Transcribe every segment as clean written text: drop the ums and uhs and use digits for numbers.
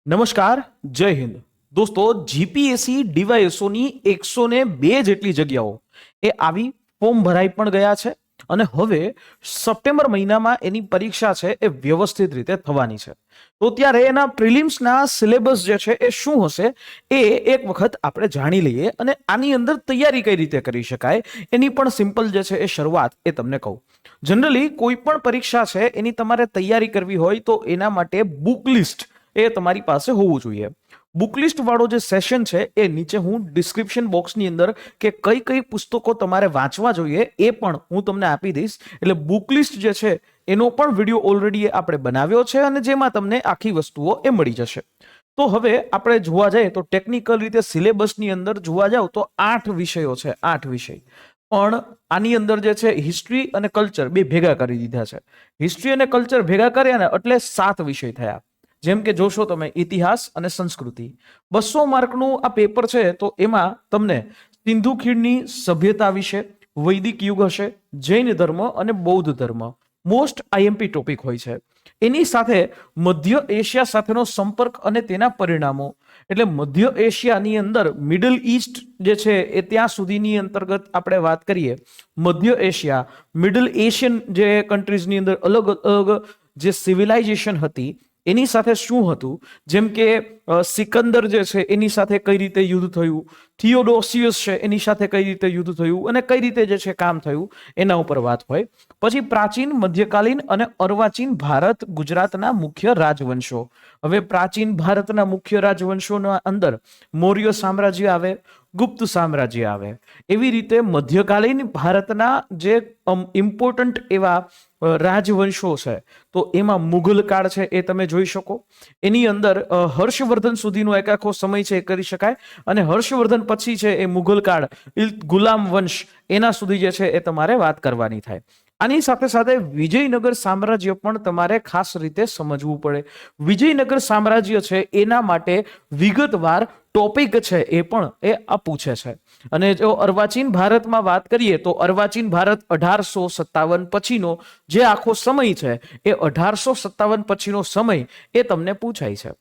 નમસ્કાર, જય હિન્દ. દોસ્તો, જીપીએસસી ડીવાયએસઓની 102 જેટલી જગ્યાઓ એ આવી ફોર્મ ભરાઈ પણ ગયા છે અને હવે સપ્ટેમ્બર મહિનામાં એની પરીક્ષા છે એ વ્યવસ્થિત રીતે થવાની છે. તો ત્યારે એના પ્રિલિમ્સના સિલેબસ જે છે એ શું હશે એ એક વખત આપણે જાણી લઈએ અને આની અંદર તૈયારી કઈ રીતે કરી શકાય એની પણ સિમ્પલ જે છે એ શરૂઆત એ તમને કહું. જનરલી કોઈ પણ પરીક્ષા છે એની તમારે તૈયારી કરવી હોય તો એના માટે બુક લિસ્ટ એ તમારી પાસે હોવું જોઈએ. બુક લિસ્ટ વાળો જે સેશન છે એ નીચે હું ડિસ્ક્રિપ્શન બોક્સની અંદર કે કઈ કઈ પુસ્તકો તમારે વાંચવા જોઈએ એ પણ હું તમને આપી દઈશ. એટલે બુક લિસ્ટ જે છે એનો પણ વિડીયો ઓલરેડી આપણે બનાવ્યો છે અને જેમાં તમને આખી વસ્તુઓ એ મળી જશે. તો હવે આપણે જોવા જઈએ તો ટેકનિકલ રીતે સિલેબસની અંદર જોવા જાવ તો 8 વિષયો છે, 8 વિષય. પણ આની અંદર જે છે હિસ્ટ્રી અને કલ્ચર બે ભેગા કરી દીધા છે. હિસ્ટ્રી અને કલ્ચર ભેગા કર્યા ને એટલે 7 વિષય થયા. જેમ કે જોશો તમે ઇતિહાસ અને સંસ્કૃતિ 200 માર્કનું આ પેપર છે. તો એમાં તમને સિંધુ ખીણની સભ્યતા વિશે, વૈદિક યુગ હશે, જૈન ધર્મ અને બૌદ્ધ ધર્મ મોસ્ટ આઈએમપી ટોપિક હોય છે. એની સાથે મધ્ય એશિયા સાથેનો સંપર્ક અને તેના પરિણામો, એટલે મધ્ય એશિયાની અંદર મિડલ ઈસ્ટ જે છે એ ત્યાં સુધીની અંતર્ગત આપણે વાત કરીએ. મધ્ય એશિયા, મિડલ એશિયન જે કન્ટ્રીઝની અંદર અલગ અલગ જે સિવિલાઇઝેશન હતી એની સાથે શું હતું, જેમ કે સિકંદર જે છે એની સાથે કઈ રીતે યુદ્ધ થયું, થિયોડોસિયસ છે એની સાથે કઈ રીતે યુદ્ધ થયું અને કઈ રીતે જે છે કામ થયું એના ઉપર વાત હોય. પછી પ્રાચીન, મધ્યકાલીન અને અર્વાચીન ભારત ગુજરાતના મુખ્ય રાજવંશો. હવે પ્રાચીન ભારતના મુખ્ય રાજવંશોના અંદર મૌર્ય સામ્રાજ્ય આવે, ગુપ્ત સામ્રાજ્ય આવે. એવી રીતે મધ્યકાલીન ભારતના જે ઇમ્પોર્ટન્ટ એવા રાજવંશો છે તો એમાં મુઘલ કાળ છે એ તમે જોઈ શકો. એની અંદર હર્ષવર્ધન સુધીનો એક આખો સમય છે એ કરી શકાય અને હર્ષવર્ધન પછી છે એ મુઘલ કાળ, ગુલામ વંશ એના સુધી જે છે એ તમારે વાત કરવાની થાય. આની સાથે સાથે વિજયનગર સામ્રાજ્ય પણ તમારે ખાસ રીતે સમજવું પડે. વિજયનગર સામ્રાજ્ય છે એના માટે વિગતવાર ટોપિક છે એ પણ એ પૂછે છે. અને જો અર્વાચીન ભારતમાં વાત કરીએ તો અર્વાચીન ભારત 1857 પછીનો જે આખો સમય છે એ 1857 પછીનો સમય એ તમને પૂછાય છે.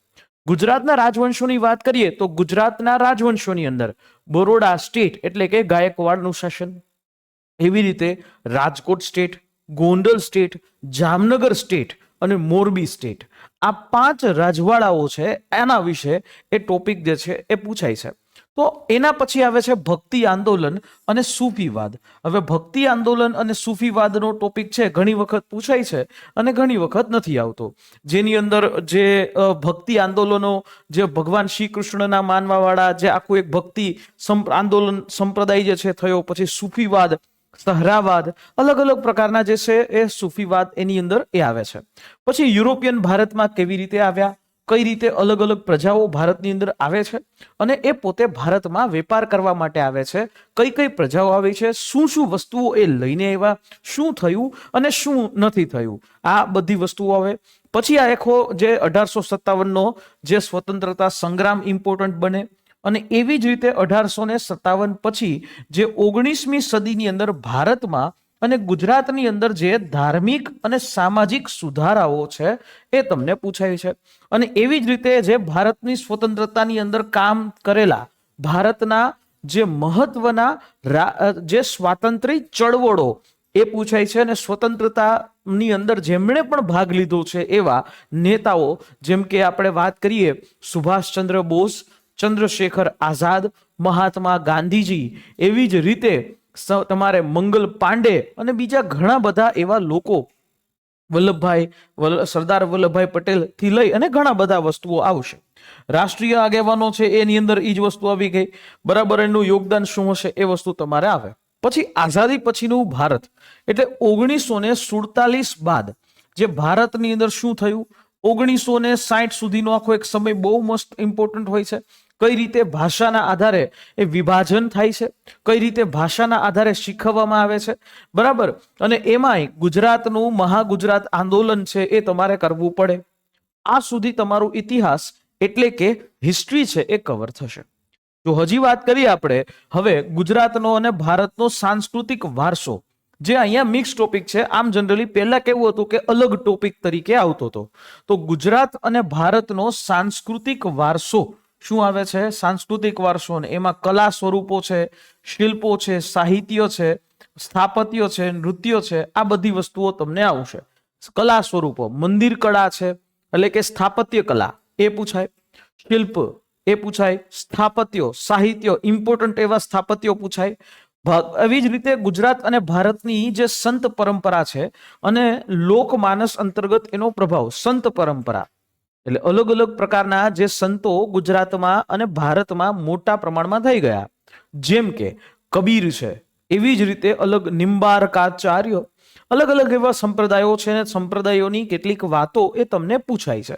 ગુજરાતના રાજવંશોની વાત કરીએ તો ગુજરાતના રાજવંશોની અંદર બરોડા સ્ટેટ એટલે કે ગાયકવાડનું શાસન, એવી રીતે Rajkot state, Gondal state, Jamnagar state અને મોરબી સ્ટેટ, આ 5 રાજવાડાઓ છે એના વિશે એ ટોપિક જે છે એ પૂછાય છે. તો એના પછી આવે છે ભક્તિ આંદોલન અને સૂફીવાદ. હવે ભક્તિ આંદોલન અને સૂફીવાદનો ટોપિક છે ઘણી વખત પૂછાય છે અને ઘણી વખત નથી આવતો. જેની અંદર જે ભક્તિ આંદોલનો, જે ભગવાન શ્રી કૃષ્ણના માનવાવાળા જે આખું એક ભક્તિ આંદોલન સંપ્રદાય જે છે થયો, પછી સૂફીવાદ, સહરાવાદ, અલગ અલગ પ્રકારના જે છે એ સૂફીવાદ એની અંદર એ આવે છે. પછી યુરોપિયન ભારતમાં કેવી રીતે આવ્યા, કઈ રીતે અલગ અલગ પ્રજાઓ ભારતની અંદર આવે છે અને એ પોતે ભારતમાં વેપાર કરવા માટે આવે છે, કઈ કઈ પ્રજાઓ આવી છે, શું શું વસ્તુઓ એ લઈને આવ્યા, શું થયું અને શું નથી થયું, આ બધી વસ્તુઓ આવે. પછી આ આખો જે 1857નો જે સ્વતંત્રતા સંગ્રામ ઇમ્પોર્ટન્ટ બને અને એવી જ રીતે 1857 પછી જે 19મી સદીની અંદર ભારતમાં અને ગુજરાતની અંદર જે ધાર્મિક અને સામાજિક સુધારાઓ છે એ તમને પૂછાય છે. અને એવી જ રીતે જે ભારતની સ્વતંત્રતાની અંદર કામ કરેલા ભારતના જે મહત્વના જે સ્વાતંત્ર્ય ચળવળો એ પૂછાય છે અને સ્વતંત્રતાની અંદર જેમણે પણ ભાગ લીધો છે એવા નેતાઓ, જેમ કે આપણે વાત કરીએ સુભાષચંદ્ર બોઝ, ચંદ્રશેખર આઝાદ, મહાત્મા ગાંધીજી, એવી જ રીતે તમારે મંગલ પાંડે અને બીજા ઘણા બધા એવા લોકો, સરદાર વલ્લભભાઈ પટેલ થી લઈ અને ઘણા બધા વસ્તુઓ આવશે. રાષ્ટ્રીય આગેવાનો છે એની અંદર એ જ વસ્તુ આવી ગઈ, બરાબર. એનું યોગદાન શું હશે એ વસ્તુ તમારે આવે. પછી આઝાદી પછીનું ભારત એટલે 1947 બાદ જે ભારતની અંદર શું થયું, 1960 સુધીનો આખો એક સમય બહુ મસ્ત ઇમ્પોર્ટન્ટ હોય છે. કઈ રીતે ભાષાના આધારે એ વિભાજન થાય છે, કઈ રીતે ભાષાના આધારે શીખવવામાં આવે છે, બરાબર. અને એમાંય ગુજરાતનું મહાગુજરાત આંદોલન છે એ તમારે કરવું પડે. આ સુધી તમારું ઇતિહાસ એટલે કે હિસ્ટ્રી છે એ કવર થશે. જો હજી વાત કરીએ આપણે હવે ગુજરાતનો અને ભારતનો સાંસ્કૃતિક વારસો, જે અહીંયા મિક્સ ટોપિક છે. આમ જનરલી પહેલા કેવું હતું કે અલગ ટોપિક તરીકે આવતો હતો. તો ગુજરાત અને ભારતનો સાંસ્કૃતિક વારસો શું આવે છે? સાંસ્કૃતિક વારસો. ને એમાં કલા સ્વરૂપો છે, શિલ્પો છે, સાહિત્ય છે, સ્થાપત્ય છે, નૃત્ય છે, આ બધી વસ્તુઓ તમને આવશે. કલા સ્વરૂપો, મંદિર કળા છે એટલે કે સ્થાપત્ય કલા એ પૂછાય, શિલ્પ એ પૂછાય, સ્થાપત્યો, સાહિત્ય, ઇમ્પોર્ટન્ટ એવા સ્થાપત્યો પૂછાય. એવી જ રીતે ગુજરાત અને ભારતની જે સંત પરંપરા છે અને લોકમાનસ અંતર્ગત એનો પ્રભાવ, સંત પરંપરા એટલે અલગ અલગ પ્રકારના જે સંતો ગુજરાતમાં અને ભારતમાં મોટા પ્રમાણમાં થઈ ગયા, જેમ કે કબીર છે, એવી જ રીતે અલગ નિંબાર્કાચાર્ય, અલગ અલગ એવા સંપ્રદાયો છે ને સંપ્રદાયોની કેટલીક વાતો એ તમને પૂછાય છે.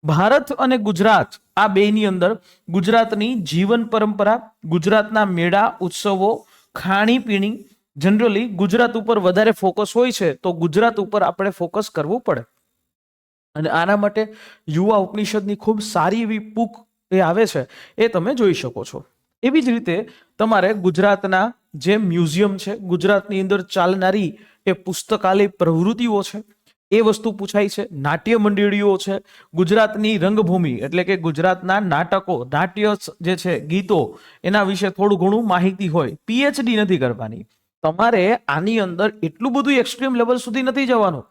ભારત અને ગુજરાત આ બેની અંદર ગુજરાતની જીવન પરંપરા, ગુજરાતના મેળા ઉત્સવો, ખાણીપીણી, જનરલી ગુજરાત ઉપર વધારે ફોકસ હોય છે તો ગુજરાત ઉપર આપણે ફોકસ કરવું પડે. અને આના માટે યુવા ઉપનિષદની ખૂબ સારી એવી બુક એ આવે છે, એ તમે જોઈ શકો છો. એવી જ રીતે તમારે ગુજરાતના જે મ્યુઝિયમ છે, ગુજરાતની અંદર ચાલનારી એ પુસ્તકાલય પ્રવૃત્તિઓ છે, એ વસ્તુ પૂછાય છે. નાટ્ય મંડળીઓ છે, ગુજરાતની રંગભૂમિ એટલે કે ગુજરાતના નાટકો, નાટ્ય જે છે, ગીતો, એના વિશે થોડું ઘણું માહિતી હોય. પીએચડી નથી કરવાની તમારે આની અંદર, એટલું બધું એક્સ્ટ્રીમ લેવલ સુધી નથી જવાનું.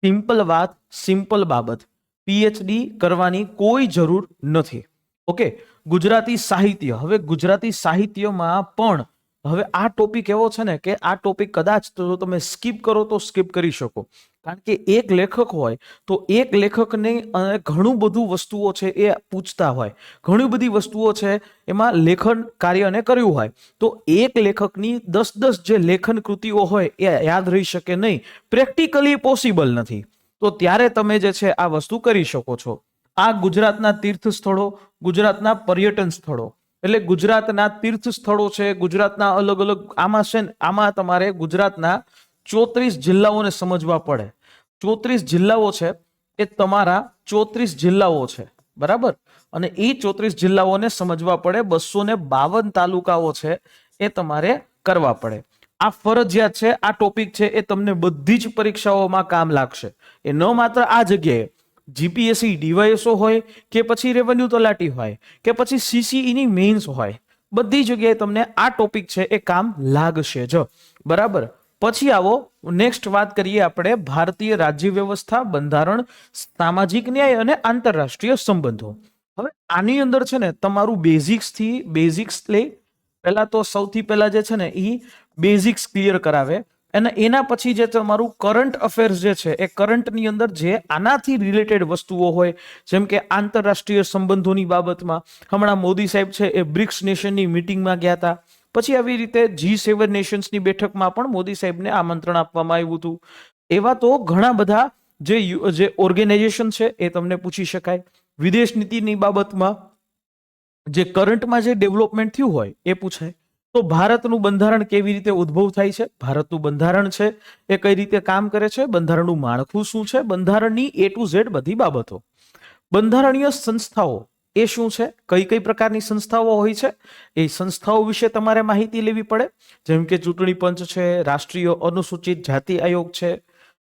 સિમ્પલ વાત, સિમ્પલ બાબત, પીએચડી કરવાની કોઈ જરૂર નથી. ઓકે. ગુજરાતી સાહિત્ય, હવે ગુજરાતી સાહિત્યમાં પણ હવે આ ટોપિક એવો છે ને કે આ ટોપિક કદાચ તો તમે સ્કીપ કરો તો સ્કીપ કરી શકો, કારણ કે એક લેખક હોય તો એક લેખકને ઘણું બધું વસ્તુઓ છે એ પૂછતા હોય, ઘણી બધી વસ્તુઓ છે એમાં લેખન કાર્યને કર્યું હોય, તો એક લેખકની 10 જે લેખન કૃતિઓ હોય એ યાદ રહી શકે નહીં, પ્રેક્ટિકલી પોસિબલ નથી. તો ત્યારે તમે જે છે આ વસ્તુ કરી શકો છો. આ ગુજરાતના તીર્થ સ્થળો, ગુજરાતના પર્યટન સ્થળો એટલે ગુજરાતના તીર્થ સ્થળો છે, ગુજરાતના અલગ અલગ, આમાં છે ને, આમાં તમારે ગુજરાતના 34 જિલ્લાઓને સમજવા પડે. 34 જિલ્લાઓ છે એ તમારા 34 જિલ્લાઓ છે, બરાબર, અને એ 34 જિલ્લાઓને સમજવા પડે. 252 તાલુકાઓ છે એ તમારે કરવા પડે. આ ફરજિયાત છે. આ ટોપિક છે એ તમને બધી જ પરીક્ષાઓમાં કામ લાગશે. એ ન માત્ર આ જગ્યાએ જીપીએસસી ડીવાયએસઓ હોય કે પછી રેવન્યુ તલાટી હોય કે પછી સીસીઈ ની મેઇન્સ હોય, બધી જગ્યાએ તમને આ ટોપિક છે એ કામ લાગશે જ, બરાબર. પછી આવો નેક્સ્ટ વાત કરીએ આપણે ભારતીય રાજ્ય વ્યવસ્થા, બંધારણ, સામાજિક ન્યાય અને આંતરરાષ્ટ્રીય સંબંધો. હવે આની અંદર છે ને તમારું બેઝિક્સ લઈ, પહેલા તો સૌથી પહેલા જે છે ને એ બેઝિક્સ ક્લિયર કરાવે, અને એના પછી જે તમારું કરંટ અફેર્સ જે છે એ કરંટની અંદર જે આનાથી રિલેટેડ વસ્તુઓ હોય, જેમ કે આંતરરાષ્ટ્રીય સંબંધોની બાબતમાં હમણાં મોદી સાહેબ છે એ બ્રિક્સ નેશનની મિટિંગમાં ગયા હતા, પછી આવી રીતે G7 નેશન્સની બેઠકમાં પણ મોદી સાહેબને આમંત્રણ આપવામાં આવ્યું હતું. એવા તો ઘણા બધા જે ઓર્ગેનાઇઝેશન છે એ તમને પૂછી શકાય. વિદેશ નીતિની બાબતમાં જે કરંટમાં જે ડેવલપમેન્ટ થયું હોય એ પૂછાય. તો ભારતનું બંધારણ કેવી રીતે ઉદ્ભવ થાય છે, ભારતનું બંધારણ છે એ કઈ રીતે કામ કરે છે, બંધારણનું માળખું શું છે, બંધારણની A to Z બધી બાબતો. બંધારણીય સંસ્થાઓ એ શું છે, કઈ કઈ પ્રકારની સંસ્થાઓ હોય છે, એ સંસ્થાઓ વિશે તમારે માહિતી લેવી પડે. જેમ કે ચૂંટણી પંચ છે, રાષ્ટ્રીય અનુસૂચિત જાતિ આયોગ છે,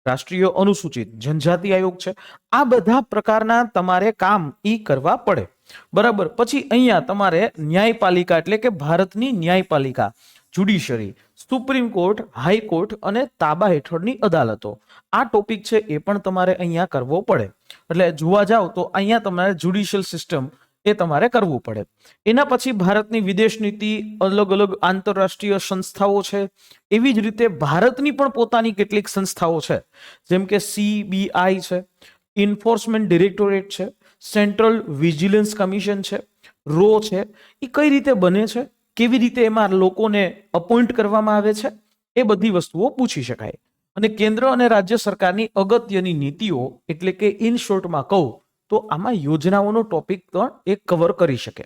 રાષ્ટ્રીય અનુસૂચિત જનજાતિ આયોગ છે. આ બધા પ્રકારના તમારે કામ ઈ કરવા પડે, બરાબર. પછી અહીંયા તમારે ન્યાયપાલિકા એટલે કે ભારતની ન્યાયપાલિકા, જ્યુડિશરી, સુપ્રીમ કોર્ટ, હાઈકોર્ટ અને તાબા હેઠળની અદાલતો, આ ટોપિક છે એ પણ તમારે અહીંયા કરવો પડે. એટલે જોવા જાવ તો અહીંયા તમારે જ્યુડિશિયલ સિસ્ટમ એ તમારે કરવું પડે. એના પછી ભારતની વિદેશ નીતિ, અલગ અલગ આંતરરાષ્ટ્રીય સંસ્થાઓ છે. એવી જ રીતે ભારતની પણ પોતાની કેટલીક સંસ્થાઓ છે, જેમ કે CBI છે, એન્ફોર્સમેન્ટ ડિરેક્ટોરેટ છે, સેન્ટ્રલ વિજિલન્સ કમિશન છે, રો છે. એ કઈ રીતે બને છે, કેવી રીતે એમાં લોકોને અપોઇન્ટ કરવામાં આવે છે, એ બધી વસ્તુઓ પૂછી શકાય. અને કેન્દ્ર અને રાજ્ય સરકારની અગત્યની નીતિઓ એટલે કે ઇન શોર્ટમાં કહું તો આમાં યોજનાઓનો ટોપિક પણ એક કવર કરી શકે.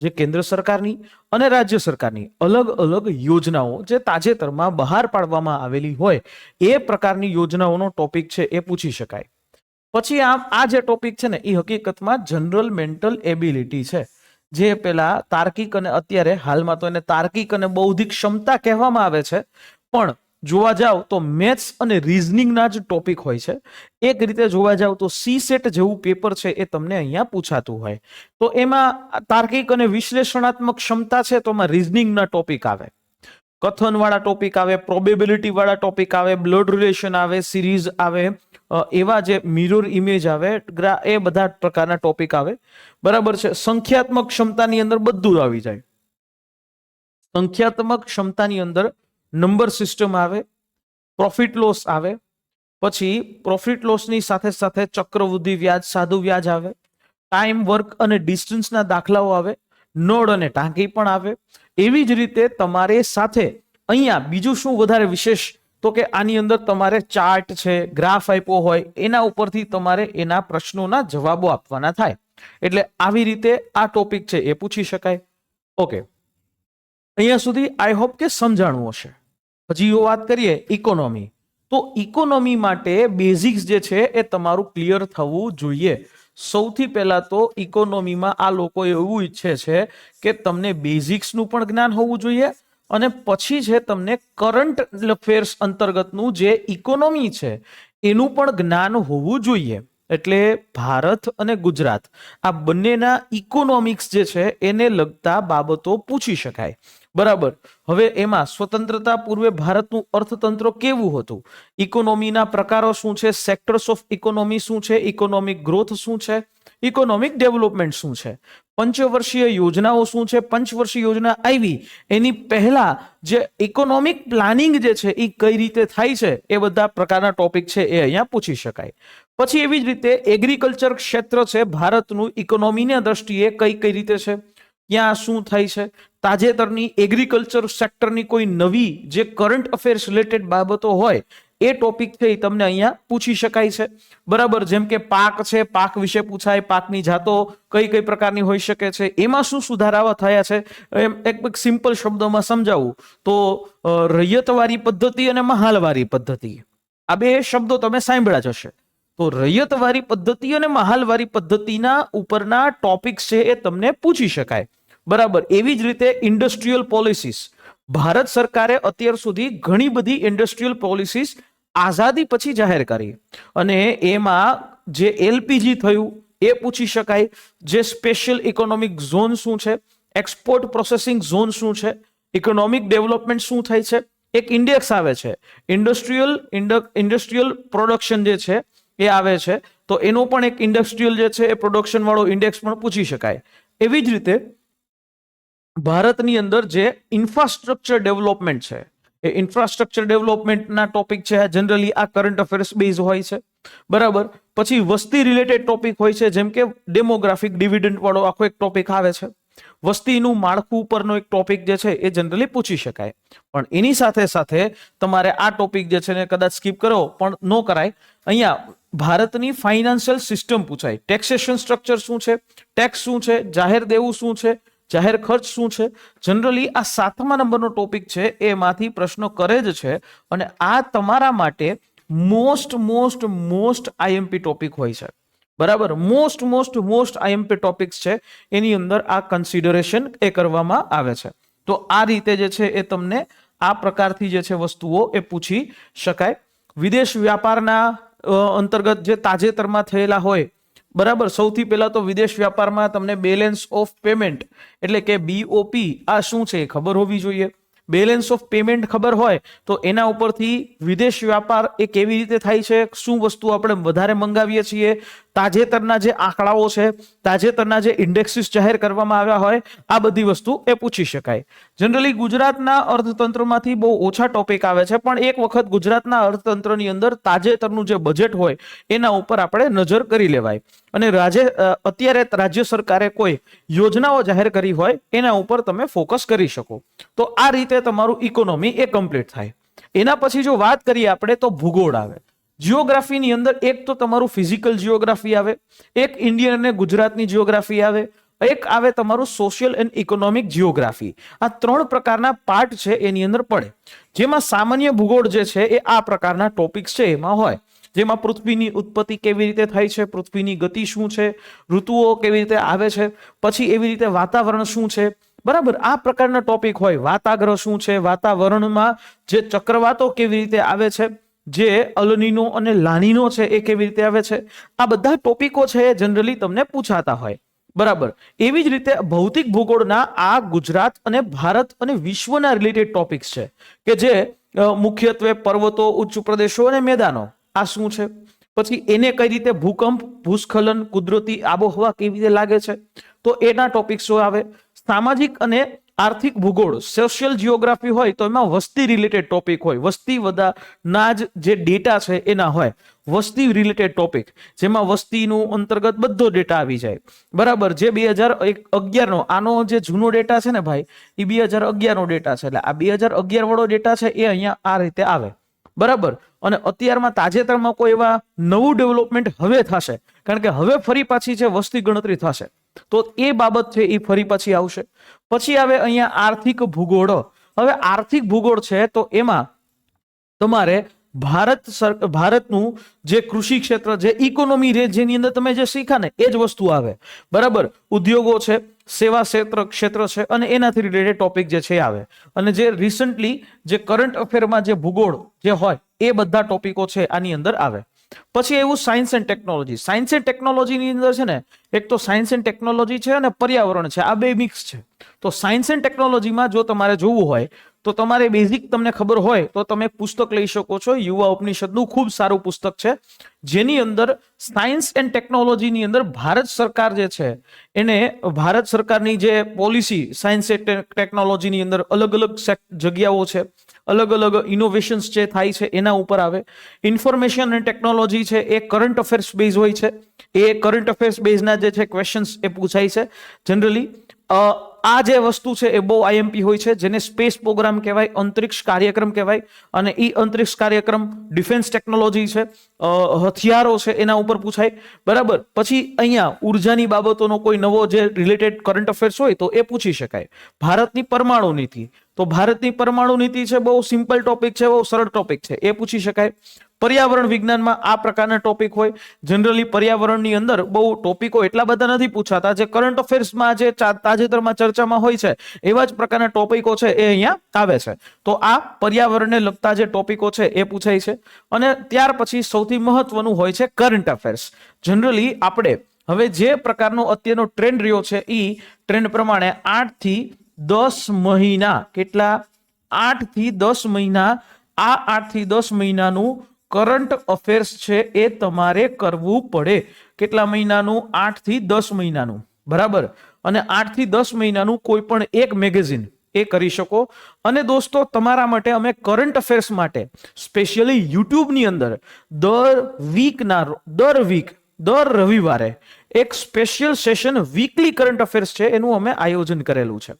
જે કેન્દ્ર સરકારની અને રાજ્ય સરકારની અલગ અલગ યોજનાઓ જે તાજેતરમાં બહાર પાડવામાં આવેલી હોય એ પ્રકારની યોજનાઓનો ટોપિક છે એ પૂછી શકાય. પછી આ જે ટોપિક છે ને એ હકીકતમાં જનરલ મેન્ટલ એબિલિટી છે, જે પેલા તાર્કિક અને અત્યારે હાલમાં તો એને તાર્કિક અને બૌદ્ધિક ક્ષમતા કહેવામાં આવે છે, પણ જોવા જાવ તો મેથ્સ અને રીઝનિંગના જ ટોપિક હોય છે. એક રીતે જોવા જાવ તો CSET જેવું પેપર છે એ તમને અહીંયા પૂછાતું હોય. તો એમાં તાર્કિક અને વિશ્લેષણાત્મક ક્ષમતા છે તો એમાં રીઝનિંગના ટોપિક આવે, કથન વાળા ટોપિક આવે, પ્રોબેબિલિટી વાળા ટોપિક આવે, બ્લડ રિલેશન આવે, સિરીઝ આવે, એવા જે મિરર ઇમેજ આવે, એ બધા પ્રકારના ટોપિક આવે. બરાબર છે. સંખ્યાત્મક ક્ષમતાની અંદર બધું આવી જાય. સંખ્યાત્મક ક્ષમતાની અંદર નંબર સિસ્ટમ આવે, પ્રોફિટ લોસ આવે, પછી પ્રોફિટ લોસની સાથે સાથે ચક્રવૃદ્ધિ વ્યાજ, સાદુ વ્યાજ આવે, ટાઈમ, વર્ક અને ડિસ્ટન્સના દાખલાઓ આવે, નોડ અને ટાંકી પણ આવે. એવી જ રીતે તમારે સાથે અહીંયા બીજું શું વધારે વિશેષ તો કે આની અંદર તમારે ચાર્ટ છે, ગ્રાફ આપ્યો હોય, એના ઉપરથી તમારે એના પ્રશ્નોના જવાબો આપવાના થાય. એટલે આવી રીતે આ ટોપિક છે એ પૂછી શકાય. ઓકે, અહીંયા સુધી આઈ હોપ કે સમજાણું હશે. હજી વાત કરીએ ઇકોનોમી, તો ઇકોનોમી માટે બેઝિક્સ જે છે એ તમારું ક્લિયર થવું જોઈએ. સૌથી પહેલા તો ઇકોનોમીમાં આ લોકો એવું ઈચ્છે છે કે તમને બેઝિક્સનું પણ જ્ઞાન હોવું જોઈએ અને પછી છે તમને કરંટ અફેર્સ અંતર્ગતનું જે ઇકોનોમી છે એનું પણ જ્ઞાન હોવું જોઈએ. એટલે ભારત અને ગુજરાત આ બંનેના ઇકોનોમિક્સ જે છે એને લગતા બાબતો પૂછી શકાય. બરાબર. હવે એમાં સ્વતંત્રતા પૂર્વે ભારતનું અર્થતંત્ર કેવું હતું, ઇકોનોમીના પ્રકારો શું છે, સેક્ટર્સ ઓફ ઇકોનોમી શું છે, ઇકોનોમિક ગ્રોથ શું છે, ઇકોનોમિક ડેવલપમેન્ટ શું છે, પંચવર્ષીય યોજનાઓ શું છે, પંચવર્ષીય યોજના આવી એની પહેલા જે ઇકોનોમિક પ્લાનિંગ જે છે એ કઈ રીતે થાય છે, એ બધા પ્રકારના ટોપિક છે એ અહીંયા પૂછી શકાય. પછી એવી જ રીતે એગ્રીકલ્ચર ક્ષેત્ર છે ભારતનું ઇકોનોમીની દ્રષ્ટિએ કઈ કઈ રીતે છે, ક્યાં શું થાય છે, તાજેતરની એગ્રીકલ્ચર સેક્ટરની કોઈ નવી જે કરંટ અફેર્સ રિલેટેડ બાબતો હોય એ ટોપિક છે એ તમને અહીંયા પૂછી શકાય છે. બરાબર. જેમ કે પાક છે, પાક વિશે પૂછાય, પાકની જાતો કઈ કઈ પ્રકારની હોઈ શકે છે, એમાં શું સુધારાઓ થયા છે. એક સિમ્પલ શબ્દોમાં સમજાવું તો રૈયતવારી પદ્ધતિ અને મહાલવારી પદ્ધતિ, આ બે શબ્દો તમે સાંભળ્યા જ હશે. તો રૈયતવારી પદ્ધતિ અને મહાલવારી પદ્ધતિના ઉપરના ટોપિક છે એ તમને પૂછી શકાય. બરાબર. એવી જ રીતે ઇન્ડસ્ટ્રીયલ પોલિસીસ, ભારત સરકારે અત્યાર સુધી ઘણી બધી ઇન્ડસ્ટ્રીયલ પોલિસીસ આઝાદી પછી જાહેર કરી અને એમાં જે LPG થયું એ પૂછી શકાય. જે સ્પેશિયલ ઇકોનોમિક ઝોન શું છે, એક્સપોર્ટ પ્રોસેસિંગ ઝોન શું છે, ઇકોનોમિક ડેવલપમેન્ટ શું થાય છે, એક ઇન્ડેક્સ આવે છે ઇન્ડસ્ટ્રીયલ પ્રોડક્શન જે છે એ આવે છે, તો એનો પણ એક ઇન્ડસ્ટ્રીયલ જે છે એ પ્રોડક્શન વાળો ઇન્ડેક્સ પણ પૂછી શકાય. એવી જ રીતે ભારતની અંદર જે ઇન્ફ્રાસ્ટ્રક્ચર ડેવલપમેન્ટ છે એ ઇન્ફ્રાસ્ટ્રક્ચર ડેવલપમેન્ટના ટોપિક છે જનરલી આ કરંટ અફેર્સ બેઝ હોય છે. બરાબર. પછી વસ્તી રિલેટેડ ટોપિક હોય છે, જેમ કે ડેમોગ્રાફિક ડિવિડન્ડ વાળો આખો એક ટોપિક આવે છે. વસ્તીનું માળખું ઉપરનો એક ટોપિક જે છે એ જનરલી પૂછી શકાય. પણ એની સાથે સાથે તમારે આ ટોપિક જે છે ને કદાચ સ્કીપ કરો પણ ન કરાય. અહીંયા ભારતની ફાઇનાન્શિયલ સિસ્ટમ પૂછાય, ટેક્સેશન સ્ટ્રક્ચર શું છે, ટેક્સ શું છે, જાહેર દેવું શું છે, જાહેર ખર્ચ શું છે. જનરલી આ 7મા નંબરનો ટોપિક છે એમાંથી પ્રશ્નો કરે જ છે અને આ તમારા માટે મોસ્ટ આઈએમપી ટોપિક હોય છે. બરાબર. મોસ્ટ આઈએમપી ટોપિક્સ છે એની અંદર આ કન્સિડરેશન એ કરવામાં આવે છે. તો આ રીતે જે છે એ તમને આ પ્રકારથી જે છે વસ્તુઓ એ પૂછી શકાય. વિદેશ વ્યાપારના અંતર્ગત જે તાજેતરમાં થયેલા હોય, બરાબર. સૌથી પહેલા તો વિદેશ વ્યાપારમાં તમને બેલેન્સ ઓફ પેમેન્ટ એટલે કે BOP આ શું છે એ ખબર હોવી જોઈએ. બેલેન્સ ઓફ પેમેન્ટ ખબર હોય તો એના ઉપરથી વિદેશ વ્યાપાર એ કેવી રીતે થાય છે, શું વસ્તુ આપણે વધારે મંગાવીએ છીએ, તાજેતરના જે આંકડાઓ છે, તાજેતરના જે ઇન્ડેક્સિસ જાહેર કરવામાં આવ્યા હોય, આ બધી વસ્તુ એ પૂછી શકાય. જનરલી ગુજરાતના અર્થતંત્રમાંથી બહુ ઓછા ટોપિક આવે છે, પણ એક વખત ગુજરાતના અર્થતંત્રની અંદર તાજેતરનું જે બજેટ હોય એના ઉપર આપણે નજર કરી લેવાય અને અત્યારે રાજ્ય સરકારે કોઈ યોજનાઓ જાહેર કરી હોય એના ઉપર તમે ફોકસ કરી શકો. તો આ રીતે તમારું ઇકોનોમી એ કમ્પ્લીટ થાય. એના પછી જો વાત કરીએ આપણે તો ભૂગોળ આવે. જીઓગ્રાફીની અંદર એક તો તમારું ફિઝિકલ જીઓગ્રાફી આવે, એક ઇન્ડિયન અને ગુજરાતની જીઓગ્રાફી આવે, એક આવે તમારું સોશિયલ એન્ડ ઇકોનોમિક જીઓગ્રાફી. આ 3 પ્રકારના પાર્ટ છે એની અંદર પડે, જેમાં સામાન્ય ભૂગોળ જે છે એ આ પ્રકારના ટોપિક્સ છે એમાં હોય, જેમાં પૃથ્વીની ઉત્પત્તિ કેવી રીતે થાય છે, પૃથ્વીની ગતિ શું છે, ઋતુઓ કેવી રીતે આવે છે, પછી એવી રીતે વાતાવરણ શું છે, બરાબર, આ પ્રકારના ટોપિક હોય. વાતાગ્રહ શું છે, વાતાવરણમાં જે ચક્રવાતો કેવી રીતે આવે છે, જે અલનીનો અને લાનીનો છે એ કેવી રીતે આવે છે, આ બધા ટોપિકો છે એ જનરલી તમને પૂછાતા હોય. બરાબર, એવી જ રીતે ભૌતિક ભૂગોળના આ ગુજરાત અને ભારત અને વિશ્વના રિલેટેડ ટોપિક્સ છે કે જે મુખ્યત્વે પર્વતો, ઉચ્ચ પ્રદેશો અને મેદાનો આ શું છે, પછી એને કઈ રીતે ભૂકંપ, ભૂસ્ખલન, કુદરતી આબોહવા કેવી રીતે લાગે છે, તો એના ટોપિક્સો આવે. સામાજિક અને આર્થિક ભૂગોળ, સોશિયલ જીઓગ્રાફી હોય તો એમાં વસ્તી રિલેટેડ ટોપિક હોય, વસ્તી વધાના જે ડેટા છે એના હોય, વસ્તી રિલેટેડ ટોપિક જેમાં વસ્તીનું અંતર્ગત બધો ડેટા આવી જાય. બરાબર, જે 2011 આનો જે જૂનો ડેટા છે ને ભાઈ, એ 2011 નો ડેટા છે, એટલે આ 2011 વાળો ડેટા છે એ અહીંયા આ રીતે આવે. બરાબર, અને અત્યારમાં તાજેતરમાં કોઈ એવા નવું ડેવલપમેન્ટ હવે થશે, કારણ કે હવે ફરી પાછી જે વસ્તી ગણતરી થશે તો એ બાબત છે એ ફરી પાછી આવશે. પછી આવે અહીંયા આર્થિક ભૂગોળ. હવે આર્થિક ભૂગોળ છે તો એમાં તમારે ભારતનું જે કૃષિ ક્ષેત્ર, જે ઇકોનોમી રે, જેની અંદર તમે જે શીખા ને એ જ વસ્તુ આવે. બરાબર, ઉદ્યોગો છે, સેવા ક્ષેત્ર છે અને એનાથી રિલેટેડ ટોપિક જે છે આવે. અને જે રિસન્ટલી જે કરંટ અફેરમાં જે ભૂગોળ જે હોય એ બધા ટોપિકો છે આની અંદર આવે. પછી એવું science and technology. Science and ટેકનોલોજીની અંદર છે ને એક તો સાયન્સ એન્ડ ટેકનોલોજી છે અને પર્યાવરણ છે, આ બે મિક્સ છે. તો સાયન્સ એન્ડ ટેકનોલોજીમાં જો તમારે જોવું હોય તો તમારે બેઝિક તમને ખબર હોય તો તમે પુસ્તક લઈ શકો છો. યુવા ઉપનિષદનું ખૂબ સારું પુસ્તક છે, જેની અંદર સાયન્સ એન્ડ ટેકનોલોજીની અંદર ભારત સરકાર જે છે એને ભારત સરકારની જે પોલિસી સાયન્સ એન્ડ ટેકનોલોજીની અંદર અલગ અલગ જગ્યાઓ છે, અલગ અલગ ઇનોવેશન્સ જે થાય છે એના ઉપર આવે. ઇન્ફોર્મેશન અને ટેકનોલોજી છે એ કરંટ અફેર્સ બેઝ હોય છે, એ કરંટ અફેર્સ બેઝના જે છે ક્વેશ્ચન્સ એ પૂછાય છે જનરલી. આ જે વસ્તુ છે એ બહુ આઈએમપી હોય છે, જેને સ્પેસ પ્રોગ્રામ કહેવાય, અંતરિક્ષ કાર્યક્રમ કહેવાય. અને એ અંતરિક્ષ કાર્યક્રમ ડિફેન્સ ટેકનોલોજી છે, હથિયારો છે, એના ઉપર પૂછાય. બરાબર, પછી અહીંયા ઉર્જાની બાબતોનો કોઈ નવો જે રિલેટેડ કરંટ અફેર્સ હોય તો એ પૂછી શકાય. ભારતની પરમાણુ નીતિ, તો ભારતની પરમાણુ નીતિ છે બહુ સિમ્પલ ટોપિક છે, બહુ સરળ ટોપિક છે, એ પૂછી શકાય. પર્યાવરણ વિજ્ઞાનમાં આ પ્રકારના ટોપિક હોય. જનરલી પર્યાવરણની અંદર બહુ ટોપિકો એટલા બધા નથી પૂછાતા, જે કરંટ અફેર્સમાં જે તાજેતરમાં ચર્ચામાં હોય છે એવા જ પ્રકારના ટોપિકો છે એ અહીંયા આવે છે. તો આ પર્યાવરણને લગતા જે ટોપિકો છે એ પૂછાય છે. અને ત્યાર પછી સૌથી મહત્વનું હોય છે કરંટ અફેર્સ. જનરલી આપણે હવે જે પ્રકારનો અત્યારનો ટ્રેન્ડ રહ્યો છે એ ટ્રેન્ડ પ્રમાણે 8 થી 10 મહિના, કેટલા 8 થી 10 મહિના, આ 8 થી 10 મહિનાનું કરંટ અફેર્સ છે એ તમારે કરવું પડે. કેટલા મહિનાનું? 8 થી 10 મહિનાનું. બરાબર, અને 8 થી 10 મહિનાનું કોઈ પણ એક મેગેઝિન એ કરી શકો. અને દોસ્તો તમારા માટે અમે કરંટ અફેર્સ માટે સ્પેશિયલી યુટ્યુબની અંદર દર રવિવારે એક special session weekly current affairs છે એનું અમે આયોજન કરેલું છે.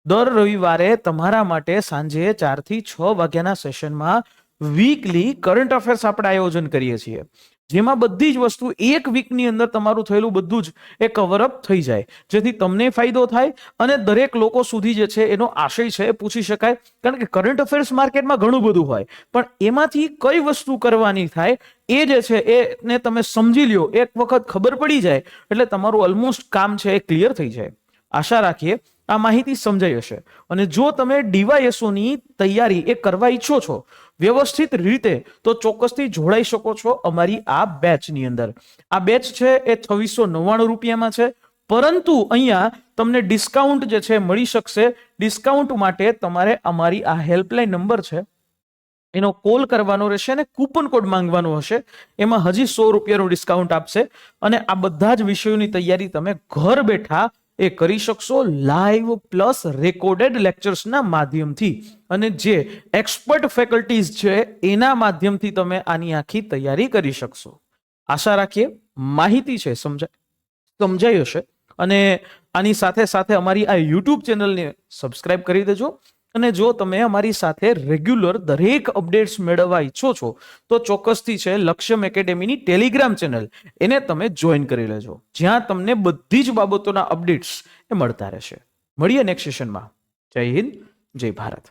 દર રવિવારે તમારા માટે સાંજે 4 થી 6 વાગ્યાના સેશનમાં વીકલી કરંટ અફેર્સ આપણે આયોજન કરીએ છીએ, જેમાં બધી જ વસ્તુ એક વીકની અંદર તમારું થયેલું બધું જ એ કવરઅપ થઈ જાય, જેથી તમને ફાયદો થાય અને દરેક લોકો સુધી જે છે એનો આશય છે એ પૂછી શકાય. કારણ કે કરંટ અફેર્સ માર્કેટમાં ઘણું બધું હોય, પણ એમાંથી કઈ વસ્તુ કરવાની થાય એ જે છે એને તમે સમજી લ્યો, એક વખત ખબર પડી જાય એટલે તમારું ઓલમોસ્ટ કામ છે એ ક્લિયર થઈ જાય. આશા રાખીએ આ માહિતી સમજાઈ હશે. અને જો તમે ડીવાયએસઓની તૈયારી એ કરવા ઈચ્છો છો વ્યવસ્થિત રીતે, તો ચોક્કસથી જોડાઈ શકો છો અમારી આ બેચની અંદર. આ બેચ છે એ 2699 રૂપિયામાં છે, પરંતુ અહીંયા તમને ડિસ્કાઉન્ટ જે છે મળી શકશે. ડિસ્કાઉન્ટ માટે તમારે અમારી આ હેલ્પલાઇન નંબર છે એનો કોલ કરવાનો રહેશે અને કૂપન કોડ માંગવાનો હશે. એમાં હજી 100 રૂપિયાનું ડિસ્કાઉન્ટ આપશે. અને આ બધા જ વિષયોની તૈયારી તમે ઘર બેઠા એ કરી શકશો, લાઈવ પ્લસ રેકોર્ડેડ લેક્ચર્સના માધ્યમથી. અને જે એક્સપર્ટ ફેકલ્ટીઝ છે એના માધ્યમથી તમે આની આખી તૈયારી કરી શકશો. આશા રાખીએ માહિતી છે સમજાઈ હશે. અને આની સાથે સાથે અમારી આ યુટ્યુબ ચેનલને સબસ્ક્રાઇબ કરી દેજો. અને જો તમે અમારી સાથે રેગ્યુલર દરેક અપડેટ્સ મેળવવા ઈચ્છો છો તો ચોક્કસથી છે લક્ષ્યમ એકેડેમીની ટેલિગ્રામ ચેનલ, એને તમે જોઈન કરી લેજો, જ્યાં તમને બધી જ બાબતોના અપડેટ્સ એ મળતા રહેશે. મળીએ નેક્સ્ટ સેશનમાં. જય હિન્દ, જય ભારત.